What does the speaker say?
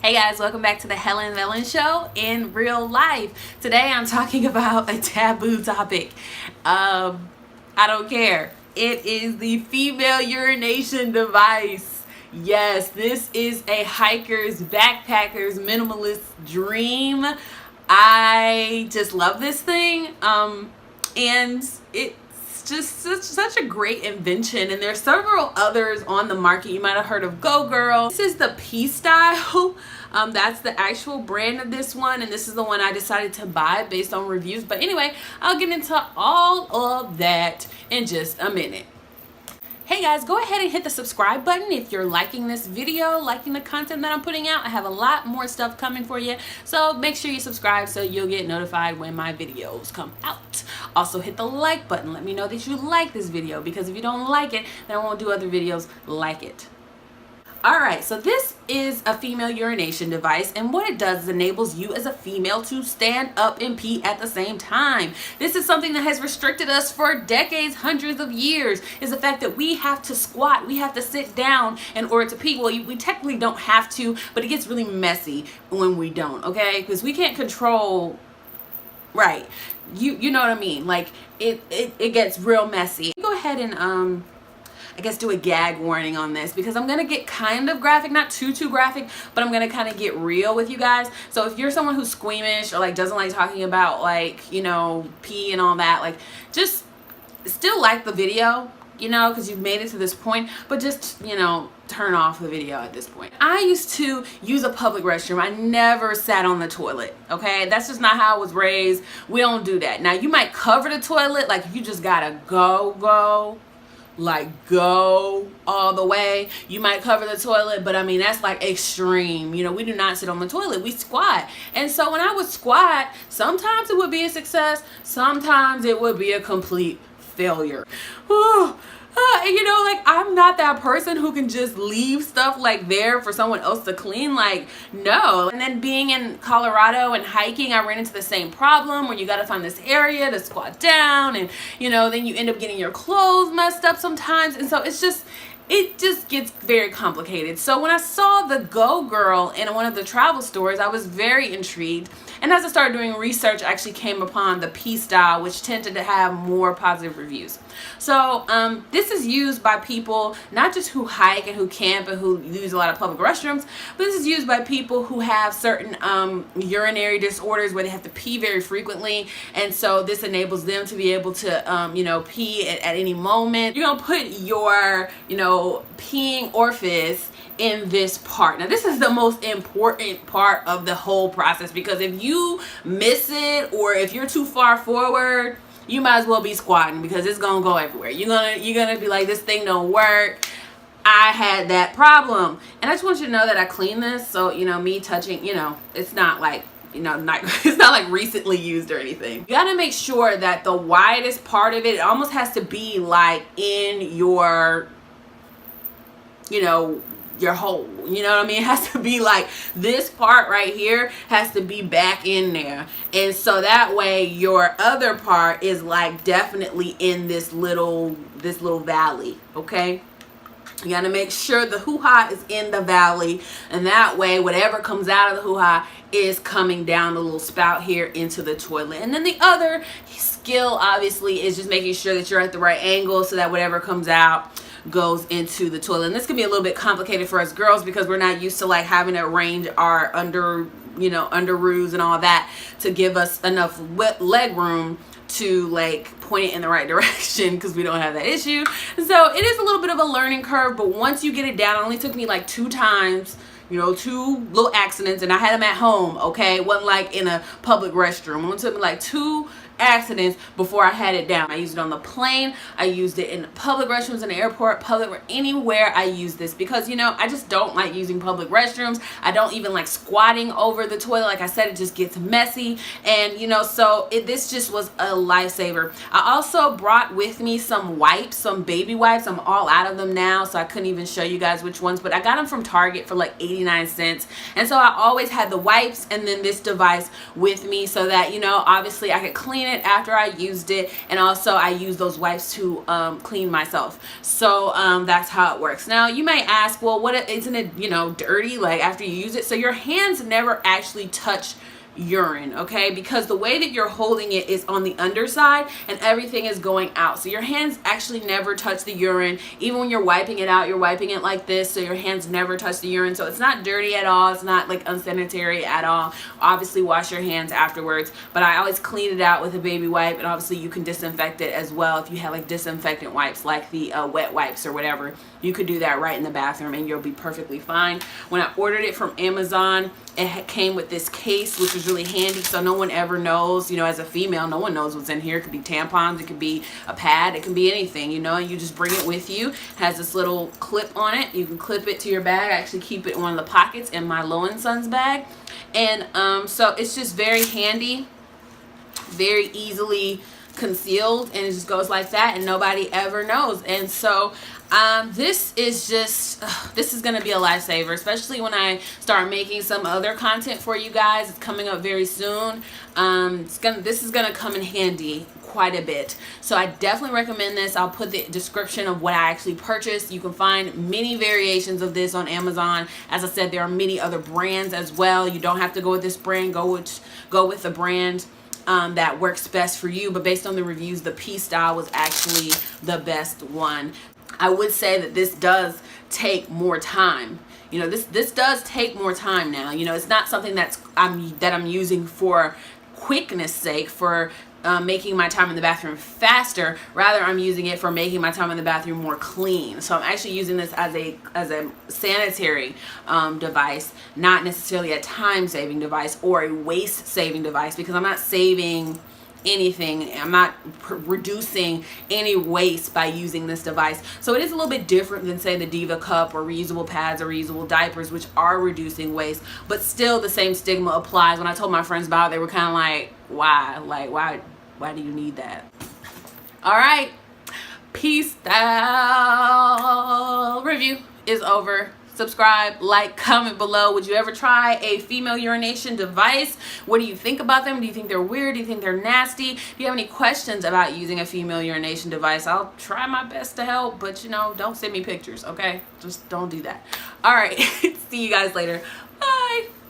Hey guys, welcome back to the Helen Velen Show in real life. Today I'm talking about a taboo topic. I don't care. It is the female urination device. Yes, this is a hiker's, backpacker's, minimalist dream. I just love this thing. And it's just such a great invention, and there's several others on the market. You might have heard of Go Girl. This is the Pstyle. That's the actual brand of this one, and this is the one I decided to buy based on reviews. But anyway, I'll get into all of that in just a minute. Hey guys, go ahead and hit the subscribe button if you're liking this video, liking the content that I'm putting out. I have a lot more stuff coming for you, so make sure you subscribe so you'll get notified when my videos come out. Also hit the like button. Let me know that you like this video, because if you don't like it, then I won't do other videos like it. Alright, so this is a female urination device, and what it does is enables you as a female to stand up and pee at the same time. This is something that has restricted us for decades, hundreds of years, is the fact that we have to squat, we have to sit down in order to pee. Well, we technically don't have to, but it gets really messy when we don't, okay? Because we can't control, right, you know what I mean? Like, it gets real messy. Go ahead and, I guess do a gag warning on this, because I'm gonna get kind of graphic, not too graphic, but I'm gonna kind of get real with you guys. So if you're someone who's squeamish or like doesn't like talking about, like, you know, pee and all that, like, just still like the video, you know, because you've made it to this point, but just, you know, turn off the video at this point. I used to use a public restroom. I never sat on the toilet, okay? That's just not how I was raised. We don't do that. Now, you might cover the toilet, like if you just gotta go all the way, you might cover the toilet, but I mean, that's like extreme. You know, we do not sit on the toilet, we squat. And so when I would squat, sometimes it would be a success, sometimes it would be a complete failure. And you know, like, I'm not that person who can just leave stuff like there for someone else to clean. Like, no. And then being in Colorado and hiking, I ran into the same problem where you got to find this area to squat down, and you know, then you end up getting your clothes messed up sometimes. And so it just gets very complicated. So when I saw the Go Girl in one of the travel stores, I was very intrigued. And as I started doing research, I actually came upon the Pstyle, which tended to have more positive reviews. So this is used by people not just who hike and who camp and who use a lot of public restrooms, but this is used by people who have certain urinary disorders where they have to pee very frequently. And so this enables them to be able to, you know, pee at any moment. You're going to put your, you know, peeing orifice in this part. Now, this is the most important part of the whole process, because if you miss it, or if you're too far forward, you might as well be squatting, because it's gonna go everywhere. You're gonna be like, this thing don't work. I had that problem, and I just want you to know that I cleaned this, so you know, me touching, you know, it's not like, you know, it's not like recently used or anything. You gotta make sure that the widest part of it almost has to be like in your, you know, your hole, you know what I mean? It has to be like this part right here has to be back in there, and so that way your other part is like definitely in this little valley, okay? You gotta make sure the hoo-ha is in the valley, and that way whatever comes out of the hoo-ha is coming down the little spout here into the toilet. And then the other skill obviously is just making sure that you're at the right angle so that whatever comes out goes into the toilet. And this can be a little bit complicated for us girls, because we're not used to like having to arrange our underoos and all that to give us enough leg room to like point it in the right direction, because we don't have that issue. So it is a little bit of a learning curve, but once you get it down, it only took me like 2 times, you know, 2 little accidents, and I had them at home, okay? It wasn't like in a public restroom. It only took me like 2 accidents before I had it down. I used it on the plane, I used it in public restrooms in the airport, anywhere I use this, because you know, I just don't like using public restrooms. I don't even like squatting over the toilet. Like I said, it just gets messy, and you know, so this just was a lifesaver. I also brought with me some wipes, some baby wipes. I'm all out of them now, so I couldn't even show you guys which ones, but I got them from Target for like 89 cents. And so I always had the wipes and then this device with me, so that, you know, obviously I could clean clean it after I used it, and also I use those wipes to clean myself. So that's how it works. Now you may ask, well, what isn't it, you know, dirty like after you use it? So your hands never actually touch urine, okay, because the way that you're holding it is on the underside and everything is going out, so your hands actually never touch the urine. Even when you're wiping it out, you're wiping it like this, so your hands never touch the urine. So it's not dirty at all, it's not like unsanitary at all. Obviously wash your hands afterwards, but I always clean it out with a baby wipe, and obviously you can disinfect it as well if you have like disinfectant wipes, like the wet wipes or whatever. You could do that right in the bathroom and you'll be perfectly fine. When I ordered it from Amazon, it came with this case, which was really handy, so no one ever knows, you know, as a female, no one knows what's in here. It could be tampons, it could be a pad, it can be anything, you know, and you just bring it with you. It has this little clip on it. You can clip it to your bag. I actually keep it in one of the pockets in my Low & Sons bag. And so it's just very handy, very easily concealed, and it just goes like that and nobody ever knows. And so this is just this is gonna be a lifesaver, especially when I start making some other content for you guys. It's coming up very soon. This is gonna come in handy quite a bit, so I definitely recommend this. I'll put the description of what I actually purchased. You can find many variations of this on Amazon. As I said, there are many other brands as well. You don't have to go with this brand. Go with the brand that works best for you. But based on the reviews, the Pstyle was actually the best one. I would say that this does take more time. You know, this does take more time now. You know, it's not something that I'm using for quickness sake, for making my time in the bathroom faster. Rather, I'm using it for making my time in the bathroom more clean. So I'm actually using this as a sanitary device, not necessarily a time-saving device or a waste-saving device, because I'm not saving anything. I'm not reducing any waste by using this device. So it is a little bit different than, say, the Diva cup or reusable pads or reusable diapers, which are reducing waste, but still the same stigma applies. When I told my friends about it, they were kind of like, why? Like, why do you need that? All right, Pstyle review is over. Subscribe, like, comment below. Would you ever try a female urination device? What do you think about them? Do you think they're weird? Do you think they're nasty? Do you have any questions about using a female urination device? I'll try my best to help, but you know, don't send me pictures, okay? Just don't do that. All right, see you guys later. Bye.